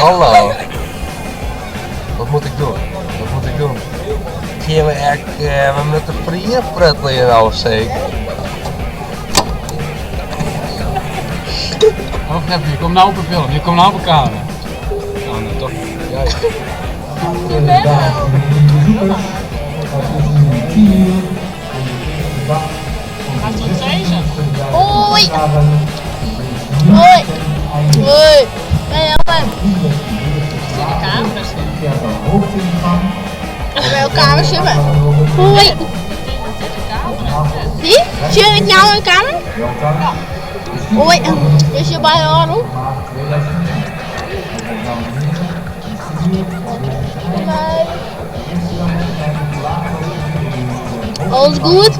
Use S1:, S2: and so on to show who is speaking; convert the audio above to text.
S1: Hallo. Wat moet ik doen? Gaan we echt met de vrienden praten hier nou zeker?
S2: Of heb je komt nou op een film, je komt nou op een kamer. Nou, nou toch. Juist.
S3: Gaat het deze?
S4: Hoi! Hoi! Hoi! Hey, helpen!
S3: In de kamer.
S4: Bij elkaar zitten. Hoi! Zie? Zie je het nou in de kamer? Ja. Hoi! Is je bij Harold? Alles goed?